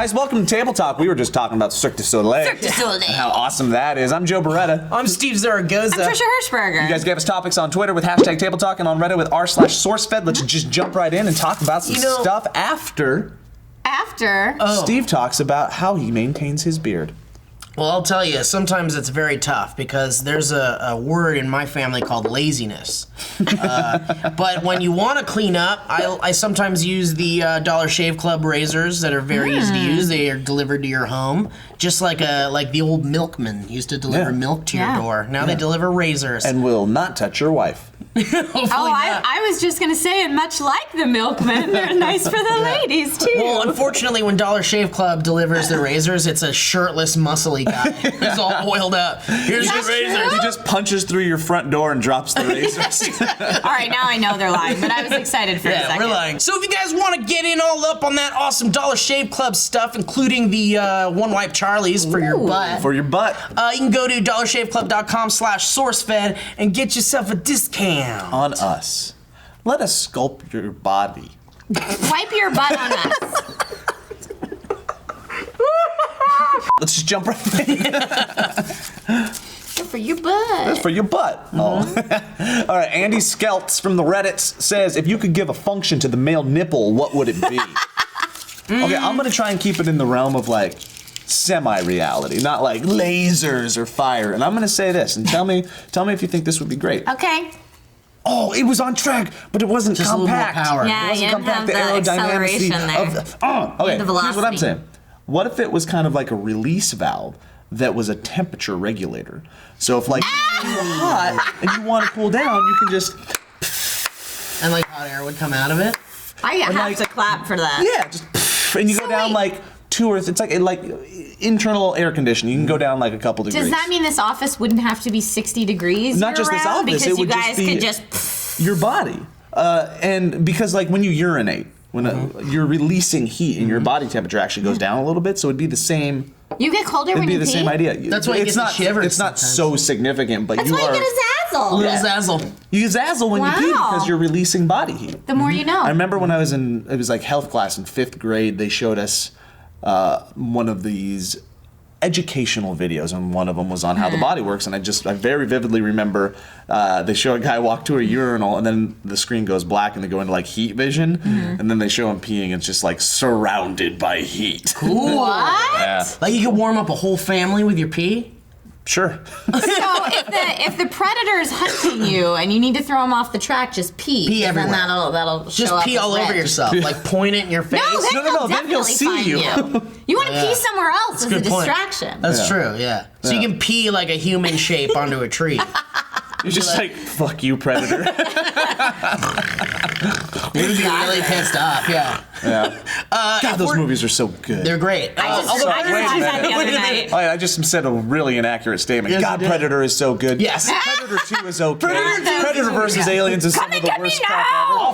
guys, welcome to Table Talk. We were just talking about Cirque du Soleil. Cirque du Soleil. And how awesome that is. I'm Joe Beretta. I'm Steve Zaragoza. I'm Trisha Hirschberger. You guys gave us topics on Twitter with hashtag Table Talk and on Reddit with r/SourceFed. Let's just jump right in and talk about some stuff after Steve talks about how he maintains his beard. Well, I'll tell you, sometimes it's very tough because there's a word in my family called laziness. But when you want to clean up, I sometimes use the Dollar Shave Club razors that are very easy to use. They are delivered to your home, just like the old milkman used to deliver milk to your door. Now they deliver razors. And will not touch your wife. I was just going to say, and much like the milkman, they're nice for the ladies, too. Well, unfortunately, when Dollar Shave Club delivers the razors, it's a shirtless, muscly guy. He's all oiled up. Here's your razors. He just punches through your front door and drops the razors. All right, now I know they're lying, but I was excited for a second. Yeah, we're lying. So if you guys want to get in all up on that awesome Dollar Shave Club stuff, including the One Wipe Charlies for your butt. For your butt. You can go to dollarshaveclub.com/SourceFed and get yourself a discount. On us. Let us sculpt your body. Wipe your butt on us. Let's just jump right in. Good for your butt. That's for your butt. Oh. All right, Andy Skelts from the Reddits says, if you could give a function to the male nipple, what would it be? Okay, I'm going to try and keep it in the realm of like semi-reality, not like lasers or fire. And I'm going to say this, and tell me if you think this would be great. Okay. Oh, it was on track, but it wasn't just compact. A little more power. Yeah, it wasn't you didn't compact. have the acceleration there. Okay, The here's what I'm velocity. saying. What if it was kind of like a release valve that was a temperature regulator? So if like you're hot and you want to cool down, you can just... And like hot air would come out of it? I have to clap for that. Yeah, just... And you go down like 2 or... It's like internal air conditioning. You can go down like a couple degrees. Does that mean this office wouldn't have to be 60 degrees Not just this office. Because it you would guys just be could just... your body. And because like when you urinate, when you're releasing heat and your body temperature actually goes down a little bit, so it'd be the same... You get colder when you pee? It'd be the same idea. That's why you get the shivers It's not so significant, but That's you why are... you get a zazzle. Little zazzle. You zazzle when you pee because you're releasing body heat. The more you know. I remember when I was in, it was like health class in 5th grade, they showed us one of these educational videos, and one of them was on how the body works, and I very vividly remember they show a guy walk to a urinal, and then the screen goes black and they go into like heat vision, and then they show him peeing, and it's just like surrounded by heat. Cool. What? Yeah. Like you could warm up a whole family with your pee? Sure. So if the predator is hunting you and you need to throw him off the track, just pee. Pee and then everywhere. that'll show Just up pee as all over red. yourself. Like point it in your face. No, then No, then he'll definitely see find you. You want to pee somewhere else as a good point. distraction. That's true, yeah. So you can pee like a human shape onto a tree. You're just like, fuck you, predator. You'd be really pissed off, yeah. Yeah. God, those movies are so good. They're great. I just watched that the other night. I just said a really inaccurate statement. Yes, God, you did. Predator is so good. Yes. Predator 2 is okay. Predator versus Aliens is some Come of and the get me worst crap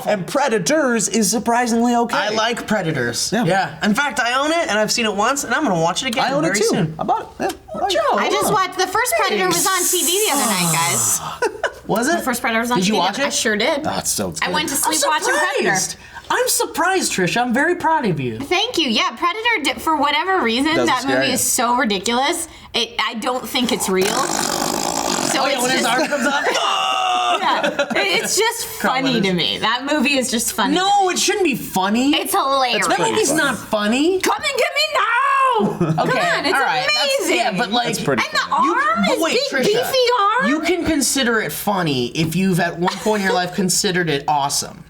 ever. And Predators is surprisingly okay. I like Predators. Yeah. In fact, I own it, and I've seen it once, and I'm going to watch it again I own very it too. soon. I bought it. Yeah. Joe. I just watched the first Predator was on TV the other night, guys. Was it? The first Predator was on Did TV. you watch it? I sure did. That's so good. I went to I'm sleep watching Predator. surprised. I'm surprised, Trisha. I'm very proud of you. Thank you. Yeah, Predator, for whatever reason, Doesn't that scare movie you. is so ridiculous. I don't think it's real. So it's When his just, arm comes up. it's just funny to me. That movie is just funny. No, it shouldn't be funny. It's hilarious. That movie's funny. not funny. Come and get me now! Okay, Come on, it's all right. amazing. Yeah, but like, That's pretty And the funny. arm but is wait, big, Trisha, beefy arm. you can consider it funny if you've at one point in your life considered it awesome.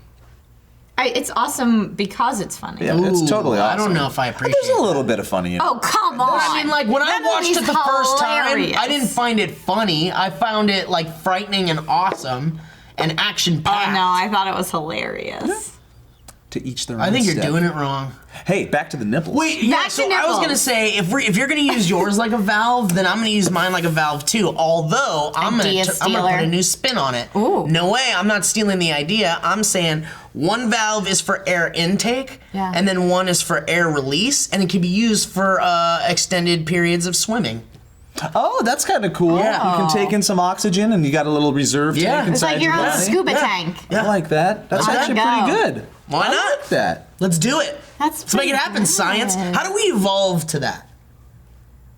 It's awesome because it's funny. Yeah, it's totally awesome. I don't know if I appreciate There's a it. little bit of funny in it. Oh, come on. I mean, like, when That I watched it movie's the first time, hilarious. I didn't find it funny. I found it, like, frightening and awesome and action-packed. Oh, no, I thought it was hilarious. To each their own. I think you're step. doing it wrong. Hey, back to the nipples. Wait, yeah, Back to so I was nipples. gonna say, if you're gonna use yours like a valve, then I'm gonna use mine like a valve too. Although I'm gonna stealer. put a new spin on it. Ooh. No way, I'm not stealing the idea. I'm saying one valve is for air intake, and then one is for air release, and it can be used for extended periods of swimming. Oh, that's kind of cool. Yeah. You can take in some oxygen, and you got a little reserve tank Yeah. inside It's like your your own body. scuba tank. I like that. That's On the actually go. pretty good. Why I not? like that. Let's do it. Let's make it happen, science. How do we evolve to that?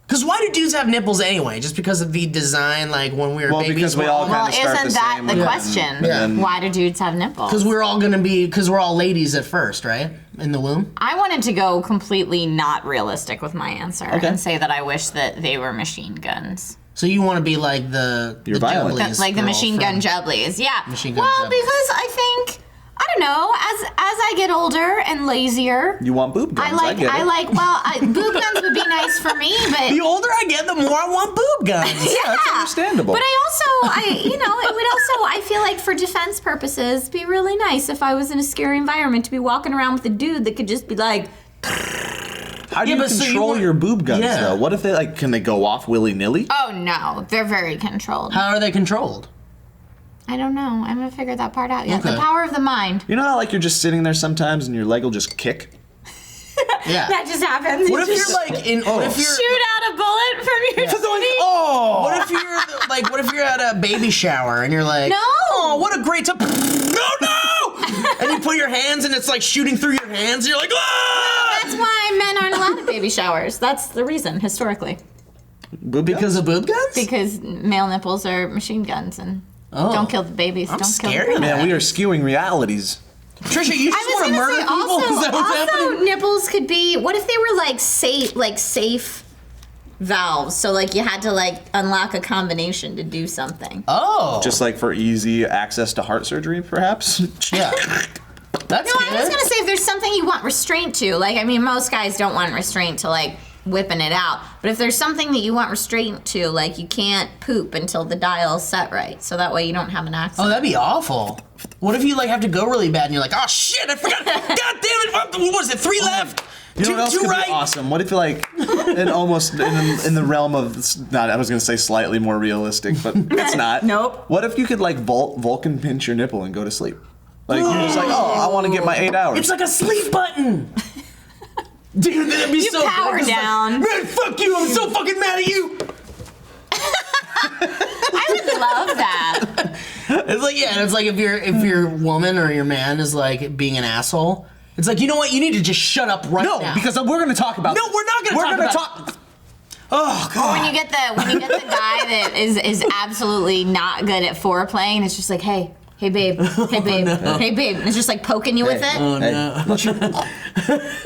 Because why do dudes have nipples anyway? Just because of the design, like when we were babies? Because we all Well, kind of start isn't the that same the way. question? Yeah. Why do dudes have nipples? Because we're all ladies at first, right? In the womb? I wanted to go completely not realistic with my answer Okay. and say that I wish that they were machine guns. So you want to be like the violent. Jubblies Like the girl machine gun from- jubblies. Yeah. Machine gun well, jubblies. because I think, I don't know, as I get older and lazier, You want boob guns? I get it. boob guns would be nice for me, but The older I get, the more I want boob guns. Yeah, that's understandable. But it would also, I feel like for defense purposes, be really nice if I was in a scary environment to be walking around with a dude that could just be like, How do you but so you control want- your boob guns Yeah. though? What if they can they go off willy nilly? oh no, they're very controlled. How are they controlled? I don't know. I haven't figured that part out yet. Okay. The power of the mind. You know how like you're just sitting there sometimes and your leg will just kick? Yeah. That just happens. What if You you're just like in? What if you're? shoot out a bullet from your titty? Oh! What if you're like? What if you're at a baby shower and you're like, No. oh, what a great time! No! And you put your hands and it's like shooting through your hands. And you're like, ah! That's why men aren't allowed at baby showers. That's the reason, historically. Boob Because guns? of boob guns? Because male nipples are machine guns and don't kill the babies. I'm don't scared kill of the that. Man, we are skewing realities. Trisha, you just want to murder people? also, Is that what's also happening? nipples could be. What if they were like safe valves? So like you had to like unlock a combination to do something. Oh, Just like for easy access to heart surgery, perhaps? yeah. That's No, good. I was gonna say if there's something you want restraint to, like I mean, most guys don't want restraint to like whipping it out. But if there's something that you want restraint to, like you can't poop until the dial's set right, so that way you don't have an Oh, accident. that'd be awful. What if you like have to go really bad and you're like, oh shit, I forgot. God damn it! What was it? 3 left. You know what else two could right. be awesome? What if like, in almost in the realm of not, I was gonna say slightly more realistic, but it's not. Nope. What if you could like Vulcan pinch your nipple and go to sleep? Like you're just like, oh, I want to get my 8 hours. It's like a sleep button. Dude, that'd be so power good. It's like, down. man, fuck you! I'm so fucking mad at you. I would love that. It's like it's like if your woman or your man is like being an asshole. It's like, you know what? You need to just shut up right no, now. because we're gonna talk about. No, this. we're not gonna We're talk gonna about talk. Oh Or god. when you get the guy that is absolutely not good at foreplay, and it's just like, hey babe, hey babe, hey babe, and it's just like poking you with it. Oh no.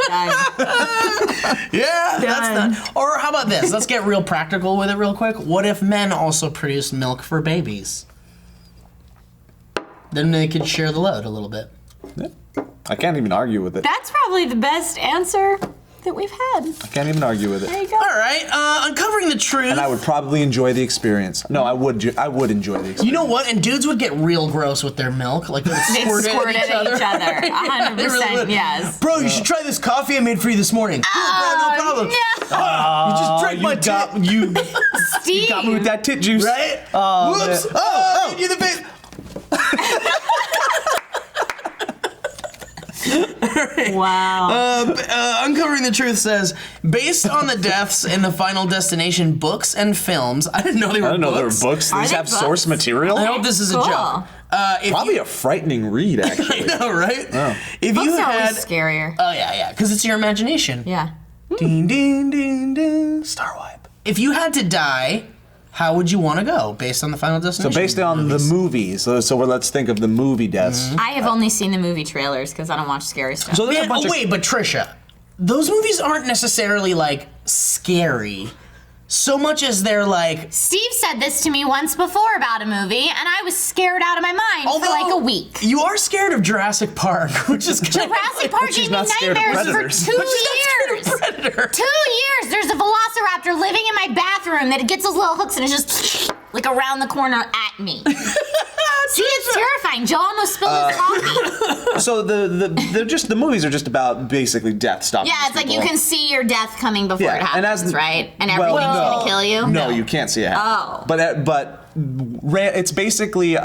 Done. Yeah, that's Done. the. Or how about this? Let's get real practical with it real quick. What if men also produce milk for babies? Then they could share the load a little bit. Yeah. I can't even argue with it. That's probably the best answer that we've had. I can't even argue with it. There you go. All right, uncovering the truth. And I would probably enjoy the experience. No, I would enjoy the experience. You know what? And dudes would get real gross with their milk, like they would They squirt squirt it at each other. 100%, They really would. yes. Bro, you should try this coffee I made for you this morning. Cool, bro, no problem. No. You just drank my tit. You Steve. got me with that tit juice. Right? Oh, Whoops. man. Oh, you're the big. Wow. Uncovering the Truth says, based on the deaths in the Final Destination books and films, I didn't know they were I didn't know there were books. books. Are These they have books? source material. I hope this is Cool. a joke. If Probably you, a frightening read, actually. I know, right? If Books you are had, always scarier. oh yeah, because it's your imagination. Yeah. Ding, ding, ding, ding. Star wipe. If you had to die, how would you want to go based on the Final So Destination? based on the movies, let's think of the movie deaths. I have only seen the movie trailers because I don't watch scary stuff. So there's a Man, bunch of wait, but Trisha, those movies aren't necessarily like scary, so much as they're like. Steve said this to me once before about a movie, and I was scared out of my mind for like a week. You are scared of Jurassic Park, which is Jurassic Park she's gave me not scared of nightmares for predators. 2 But she's not scared years. of Predator. 2 years. There's a velociraptor living in my bathroom that it gets those little hooks and it's just like around the corner at me. See, it's terrifying. Joe almost spilled his coffee. So they're just the movies are just about basically death stopping. Yeah, it's like you can see your death coming before Yeah, it happens, and as- right? And everything's well, gonna kill you. No, you can't see it happen. Oh. But it's basically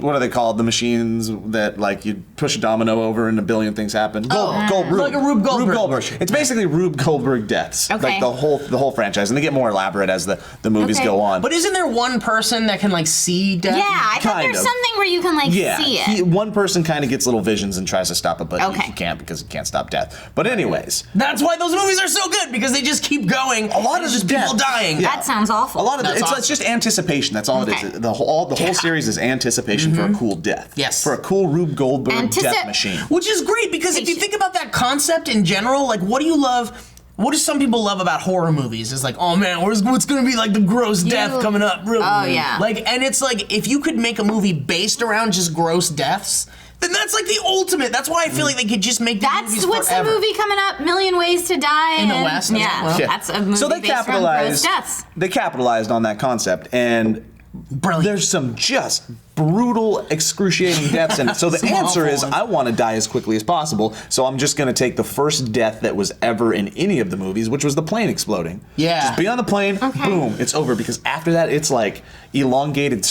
what are they called? The machines that like you push a domino over and a billion things happen. Rube. Like a Rube Goldberg. It's basically Rube Goldberg deaths. Okay. Like the whole franchise, and they get more elaborate as the movies go on. But isn't there one person that can like see death? Yeah, I thought Kind there's of. something where you can like see it. One person kind of gets little visions and tries to stop it, but Okay. he can't because he can't stop death. But anyways, That's why those movies are so good, because they just keep going. a lot of just the people deaths- dying. Yeah. That sounds awful. a lot of That's it's awesome. just anticipation. That's all it Okay. is. The whole series is anticipation for a cool death. Yes. For a cool Rube Goldberg death machine. Which is great, because if you think about that concept in general, like, what do you love? What do some people love about horror movies? It's like, oh man, what's gonna be like the gross death coming up? Oh, yeah. Like, and it's like, if you could make a movie based around just gross deaths, then that's like the ultimate. That's why I feel like they could just make these movies That's what's forever. the movie coming up? Million Ways to Die In the West, as Yeah, well. that's a movie So they based around gross capitalized. deaths. They capitalized on that concept, and Brilliant. there's some just brutal, excruciating deaths in it. So the Some answer awful is, ones. I want to die as quickly as possible. So I'm just going to take the first death that was ever in any of the movies, which was the plane exploding. Yeah. Just be on the plane, boom, it's over. Because after that, it's like elongated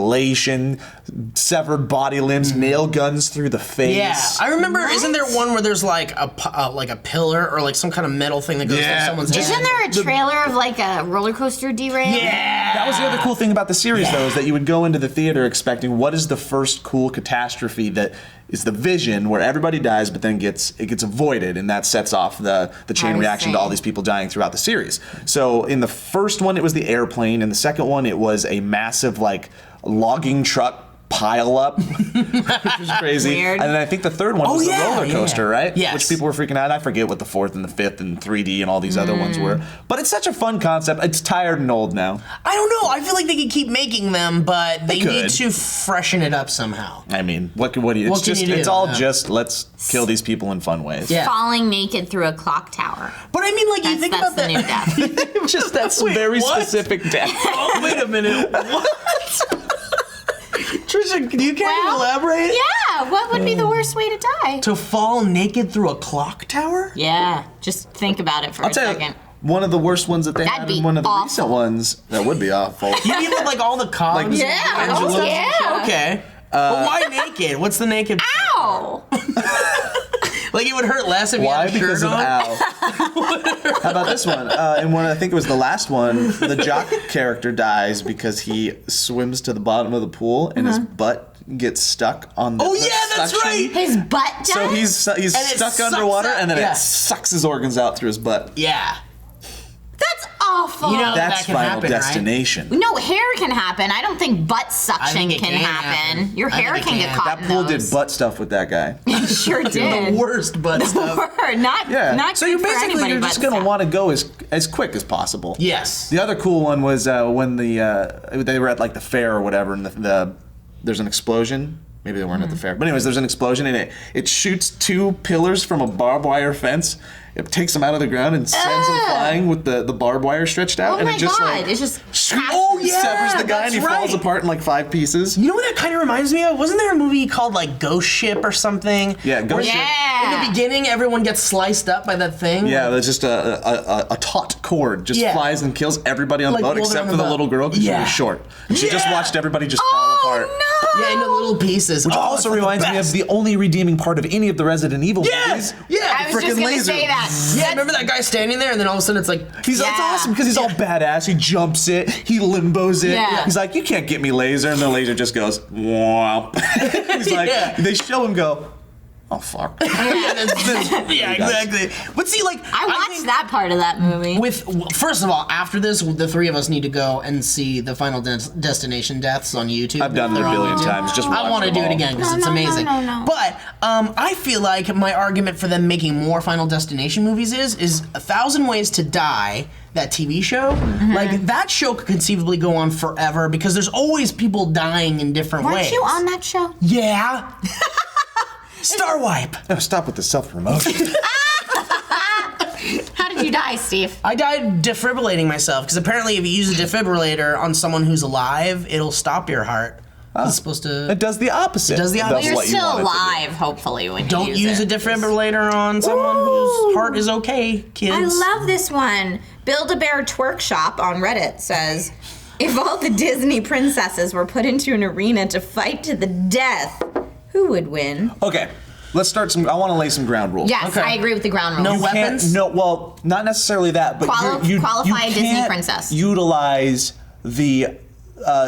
strangulation, severed body limbs, nail guns through the face. Yeah, I remember. Isn't there one where there's like a pillar or like some kind of metal thing that goes through Yeah. someone's head? Isn't there a trailer of like a roller coaster derail? Yeah, That was the other cool thing about the series, though, is that you would go into the theater expecting what is the first cool catastrophe that is the vision where everybody dies, but then it gets avoided, and that sets off the chain I reaction to see. all these people dying throughout the series. So in the first one, it was the airplane. In the second one, it was a massive like logging truck pile up, which was crazy. Weird. And then I think the third one was the roller coaster, right? Yes. Which people were freaking out. I forget what the fourth and the fifth and 3D and all these other ones were. But it's such a fun concept. It's tired and old now. I don't know. I feel like they could keep making them, but they could. need to freshen it up somehow. I mean, what do you? What It's can just you do? it's all Yeah. just let's kill these people in fun ways. Yeah. Falling naked through a clock tower. But I mean, like, you That's, think that's about the that. new death. Just that's Wait, very what? specific death. Oh, wait a minute. What? Trisha, can you elaborate? Yeah, what would be the worst way to die? To fall naked through a clock tower? Yeah, just think about it for I'll a tell second. you, one of the worst ones that they That'd had be in one of the awful. recent ones that would be awful. You mean with like all the cogs? Like- Yeah, Angela? oh, yeah. Okay. But why naked? What's the naked? Ow! Like, it would hurt less if you Why? had a shirt Because of on? Al. How about this one? In one, I think it was the last one, the jock character dies because he swims to the bottom of the pool and his butt gets stuck on the Oh, yeah, that's suction. right. His butt died? So he's And it stuck sucks underwater, out- and then yeah. it sucks his organs out through his butt. Yeah. That's awful. You know, That's that can Final happen, right? Destination. no, hair can happen. I don't think butt suction think it can can happen. happen. Your I think hair it can get can. caught That in pool those. did butt stuff with that guy. Sure did. The worst butt stuff. Not, Yeah. not So good you for basically anybody you're but just gonna stuff. want to go as quick as possible. Yes. The other cool one was when they were at like the fair or whatever, and there's an explosion. Maybe they weren't at the fair, but anyways, there's an explosion and it shoots two pillars from a barbed wire fence. It takes them out of the ground and sends them flying with the barbed wire stretched out, Oh and my it just god, like it's just Oh, yeah, severs the guy and he that's falls right. apart in like 5 pieces. You know what that kind of reminds me of? Wasn't there a movie called like Ghost Ship or something? Yeah, Ghost Ship. Yeah. In the beginning, everyone gets sliced up by that thing. Yeah, there's just a taut cord just Yeah. flies and kills everybody on the Like, boat while they're except on for the the boat. little girl because she Yeah. was short. And she just Yeah. watched everybody just fall apart. Oh Yeah, into little pieces. Which Oh, also it's the reminds me of best. the only redeeming part of any of the Resident Evil movies. Yeah, yeah. I was just frickin' gonna laser. say that. Yeah, remember that guy standing there, and then all of a sudden it's like, It's Yeah. awesome because he's all badass. He jumps it, he limbos it. Yeah. He's like, you can't get me laser, and the laser just goes womp. He's like, Yeah. they show him go, oh fuck. yeah, exactly. But see, like, I watched think that part of that movie. First of all, after this, the three of us need to go and see the Final Destination deaths on YouTube. I've done it a They're on billion YouTube. times. Just I watch want to them do it all. again because No, it's no, no, amazing. no. But I feel like my argument for them making more Final Destination movies is 1,000 Ways to Die. That TV show, like that show could conceivably go on forever because there's always people dying in different Weren't ways. you on that show? Yeah. Star Wipe. No, stop with the self-promotion. How did you die, Steve? I died defibrillating myself because apparently if you use a defibrillator on someone who's alive, it'll stop your heart. It's supposed to. It does the opposite. It does the opposite. of You're what you still want it to do. alive, hopefully, when Don't you use a it. defibrillator on someone whose heart is okay, kids. I love this one. Build-A-Bear Twerk Shop on Reddit says, If all the Disney princesses were put into an arena to fight to the death, who would win? Okay, let's start I want to lay some ground rules. Yes, Okay. I agree with the ground rules. No weapons? Well, not necessarily that, but Qualify a Disney can't princess. Utilize the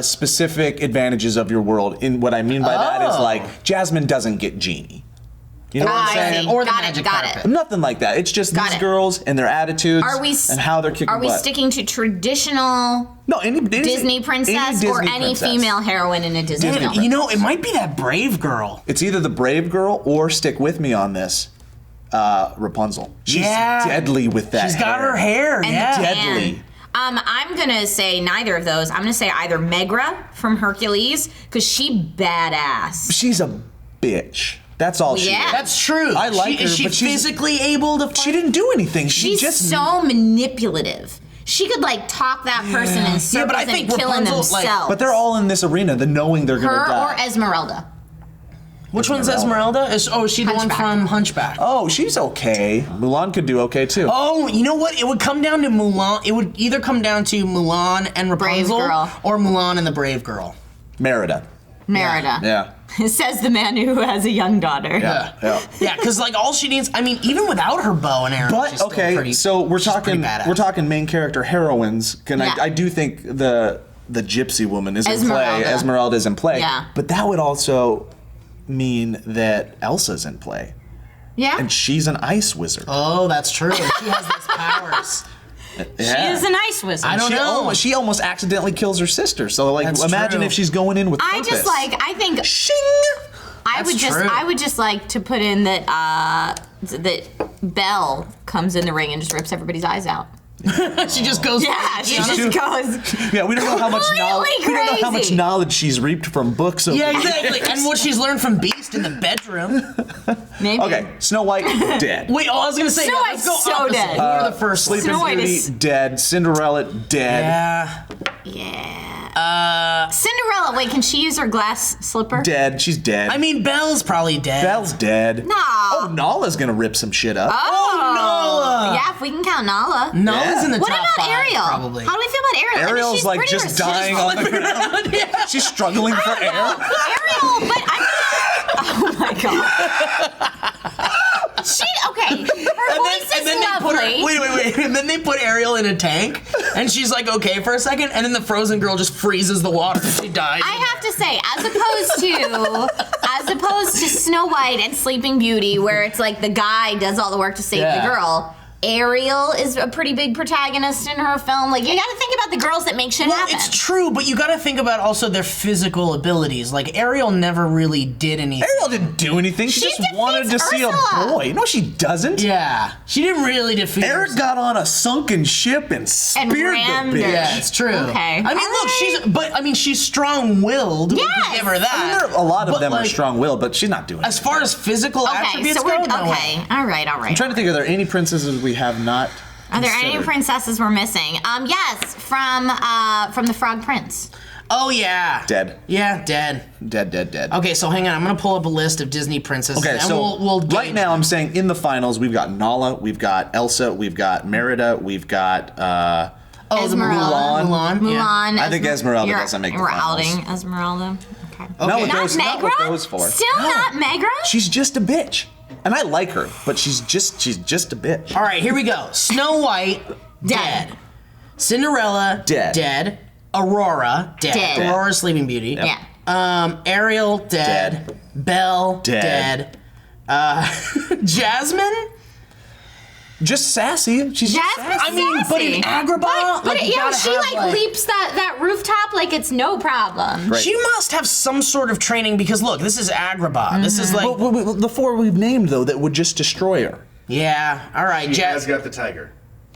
specific advantages of your world. In what I mean by that is like Jasmine doesn't get Genie. You know what I'm saying? see. Or the Got magic it, got carpet. it. Nothing like that. It's just Got these it. girls and their attitudes and how they're kicking Are we butt. sticking to traditional any Disney princess or Disney any princess. female heroine in a Disney Damn, film? you know, it might be that brave girl. It's either the brave girl or, stick with me on this, Rapunzel. She's deadly with that. She's got her hair. And Yeah. the tan. Deadly. I'm gonna say neither of those. I'm gonna say either Megra from Hercules, because she badass. She's a bitch. That's all she Yeah. is. That's true. I like her, Is she but she's- physically able to fight? She didn't do anything. She's just so manipulative. She could like talk that person in circles but I and think killing Rapunzel, like- themselves. But they're all in this arena, the knowing they're gonna her die. or Esmeralda. Which one's Esmeralda? Is she the one Hunchback. from Hunchback? Oh, she's okay. Mulan could do okay too. Oh, you know what? It would come down to Mulan. It would either come down to Mulan and Rapunzel, Girl. or Mulan and the Brave Girl. Merida. Merida. Yeah. Says the man who has a young daughter. Yeah. Yeah. Yeah, because like all she needs. I mean, even without her bow and arrow, But she's still okay, pretty, so we're she's pretty talking badass. main character heroines. Yeah. I do think the gypsy woman is in Esmeralda. play. Esmeralda is in play. Yeah. But that would also mean that Elsa's in play, Yeah. and she's an ice wizard. Oh, that's true. She has those powers. She is an ice wizard. I don't know. She almost accidentally kills her sister. So like, That's imagine true. if she's going in with I purpose. just like. I think. Shing! true. I would just like to put in that that Belle comes in the ring and just rips everybody's eyes out. She just goes. Yeah, she just goes. Yeah, we don't know how much knowledge. Completely We don't know how much crazy. knowledge she's reaped from books. Yeah, exactly. And what she's learned from Beast in the bedroom. Maybe. Okay, Snow White dead. Wait, I was gonna say. Snow let's go White's so opposite. dead. Who are the first ones? Sleeping Snow White Beauty is- dead. Cinderella dead. Yeah. Yeah. Cinderella. Wait, can she use her glass slipper? Dead. She's dead. I mean, Belle's probably dead. Belle's dead. No. Oh, Nala's gonna rip some shit up. Oh, Nala. Yeah, if we can count Nala. Nala's in the What top about 5, Ariel? probably. How do we feel about Ariel? I mean, Ariel's she's like pretty just resilient. dying on the ground. Yeah. She's struggling for air. Ariel, but I'm. Oh my god. She okay. Her voice is they put her, lovely. wait. And then they put Ariel in a tank, and she's like okay for a second, and then the frozen girl just freezes the water and she dies. I have to say, as opposed to Snow White and Sleeping Beauty, where it's like the guy does all the work to save Yeah. the girl. Ariel is a pretty big protagonist in her film. Like, you gotta think about the girls that make shit Well, happen. it's true, but you got to think about also their physical abilities. Like Ariel never really did anything. Ariel didn't do anything. She She just wanted to defeats see a Ursula. boy. No, she doesn't. Yeah, she didn't really defeat. Eric Ursula. got on a sunken ship and speared rammed the her. bitch. Yeah, it's true. Okay. I mean, look, she's strong-willed. We Yes. can give her that. I mean, a lot of But, them are like, strong-willed, but she's not doing it. As far as physical okay, attributes so we're go, no okay. way. All right. I'm trying to think, are there any princesses we have not Are there any considered? princesses we're missing? Yes, from the Frog Prince. Oh yeah. Dead. Yeah, dead. Dead. Okay, so hang on. I'm gonna pull up a list of Disney princesses. Okay, and so we'll right gauge now them. I'm saying in the finals we've got Nala, we've got Elsa, we've got Merida, we've got the Esmeralda. Mulan. Yeah. Mulan. I think Esmeralda you're- doesn't make the We're finals. outing Esmeralda. Okay. Not with Not those, not with Megra? those four. Still not Megra? She's just a bitch. And I like her, but she's just a bitch. All right, here we go. Snow White, dead. Cinderella, Dead. Aurora, dead. Dead. Aurora, Sleeping Beauty. Yeah. Ariel, dead. Belle, Dead. Jasmine. Just sassy. She's just Jasmine's sassy. I mean, but in Sassy. Agrabah, But you yeah, gotta she have, leaps that rooftop like it's no problem. Right. She must have some sort of training because look, this is Agrabah. This is like, Well, the four we've named though that would just destroy her yeah. All right, She has Jasmine. got the tiger.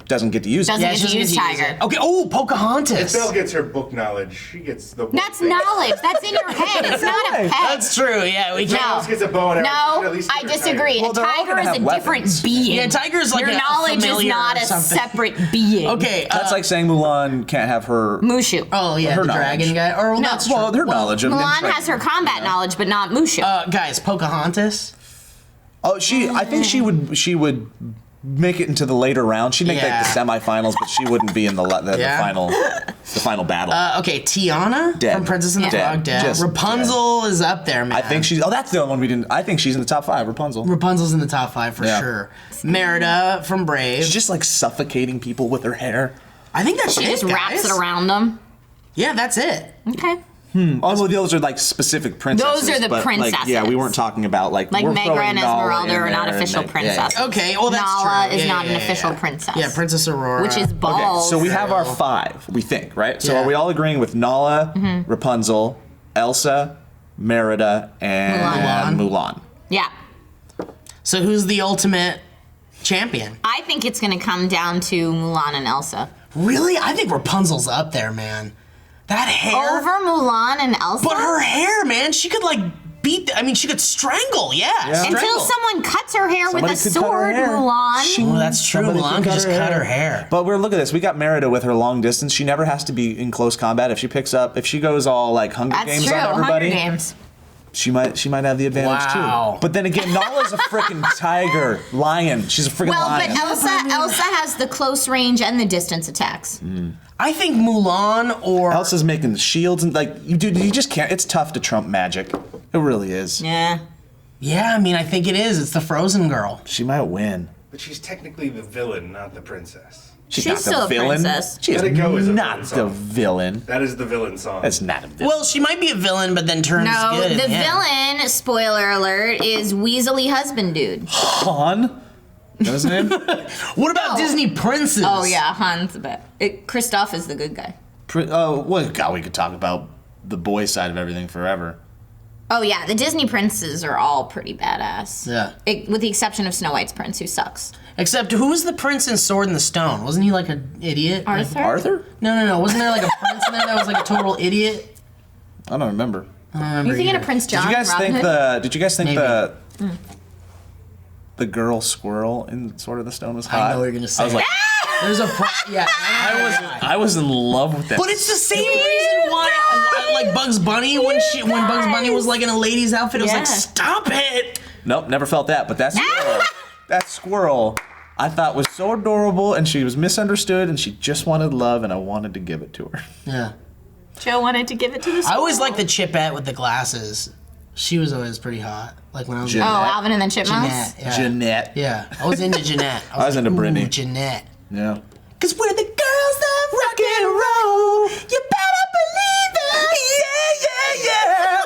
doesn't get to use it. Doesn't get she to use Tiger. it. Okay. Oh, Pocahontas. Belle gets her book knowledge. She gets the book That's thing. knowledge. That's in your head. It's not a pet. That's true. Yeah, we Belle can't. gets a bow and arrow. She should No, at least I get her disagree. Well, a they're all tiger gonna is a have different weapons. being. Yeah, tiger's like your a knowledge is familiar not or a something. separate being. Okay. That's like saying Mulan can't have her. Mushu. Oh yeah, her the knowledge. dragon guy. Or well, No. that's true. Well, her knowledge of Mulan has her combat knowledge, but not Mushu. Guys, Pocahontas. Oh, I think she would make it into the later round. She'd make like the semifinals, but she wouldn't be in the final battle. Okay, Tiana from Princess and the Frog, dead. Rapunzel is up there, man. I think she's. Oh, that's the only one we didn't. I think she's in the top 5. Rapunzel. Rapunzel's in the top 5 for sure. Merida from Brave. She's just like suffocating people with her hair. I think that's She it, just wraps it around them. Yeah, that's it. Okay. Also, those are like specific princesses. Those are the but, princesses. Like, yeah, we weren't talking about like Megra and Esmeralda are not official princesses. Okay, well that's Nala true. is not an official princess. Yeah, Princess Aurora. Which is balls. Okay, so we have our 5, we think, right? So are we all agreeing with Nala, Rapunzel, Elsa, Merida, and Mulan? Yeah. So who's the ultimate champion? I think it's going to come down to Mulan and Elsa. Really? I think Rapunzel's up there, man. That hair. Over Mulan and Elsa? But her hair, man, she could like she could strangle, strangle. Until someone cuts her hair with a sword, Mulan. That's true. Mulan could just cut her hair. But look at this. We got Merida with her long distance. She never has to be in close combat. If she goes all like Hunger Games on everybody. Hunger Games. She might have the advantage too. But then again, Nala's a freaking tiger, lion. She's a freaking lion. Well, but Elsa has the close range and the distance attacks. I think Mulan or Elsa's making shields and like you just can't. It's tough to trump magic. It really is. Yeah. Yeah, I mean, I think it is. It's the Frozen girl. She might win. But she's technically the villain, not the princess. She's not still the villain. Princess. She is not the villain. That is the villain song. That's not a villain. Well, she might be a villain, but then turns good. No, the villain, spoiler alert, is Weasley husband dude. Han? Is that his name? What about Disney princes? Oh yeah, Han's a bit. Kristoff is the good guy. Well, God, we could talk about the boy side of everything forever. Oh yeah, the Disney princes are all pretty badass. Yeah. With the exception of Snow White's prince, who sucks. Except, who was the prince in Sword in the Stone? Wasn't he like an idiot? Arthur? Arthur? No. Wasn't there like a prince in there that was like a total idiot? I don't remember. You're thinking of Prince John? Did you guys think Maybe. the girl squirrel in Sword of the Stone was hot? I know what you're gonna say. I was like, there's a I was in love with that. But it's the same reason why like Bugs Bunny when Bugs Bunny was like in a lady's outfit, it was like, stop it. Nope, never felt that. But that squirrel, I thought was so adorable, and she was misunderstood, and she just wanted love, and I wanted to give it to her. Yeah. Joe wanted to give it to the I always liked the Chipette with the glasses. She was always pretty hot. Like when I was Jeanette. Alvin and the Chipmunks? Jeanette. Yeah. I was into Jeanette. I was into Brittany. Jeanette. Yeah. Cause we're the girls that rock and roll. You better believe it. Yeah.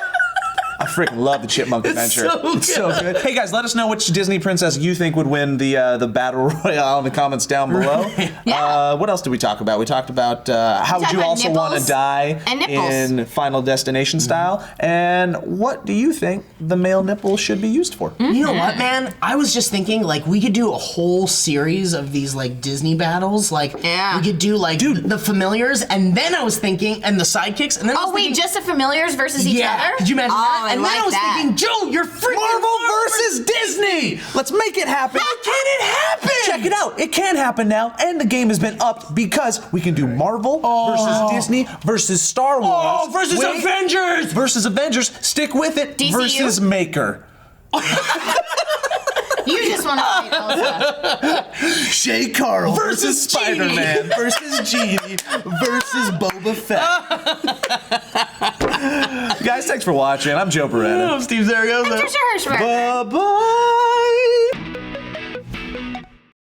I freaking love the Chipmunk Adventure. It's so good. Hey guys, let us know which Disney princess you think would win the battle royale in the comments down below. Yeah. What else did we talk about? We talked about how would you also want to die in Final Destination style, and what do you think the male nipple should be used for? You know what, man? I was just thinking, like, we could do a whole series of these, like, Disney battles. Like, we could do, like, the familiars, and then I was thinking, and the sidekicks, and then I was thinking, just the familiars versus each other? Could you imagine that? I And then I was thinking, Joe, you're freaking Marvel versus Disney! Let's make it happen! How can it happen? Check it out. It can happen now, and the game has been upped because we can do Marvel versus Disney versus Star Wars. Versus Avengers! Versus Avengers. Stick with it. DCU? Versus Maker. You just want to fight Elsa. Shay Carl versus Spider-Man versus Genie versus Boba Fett. Guys, thanks for watching. I'm Joe Beretta. I'm Steve Zaragoza. Patricia Hirschberg. Bye-bye.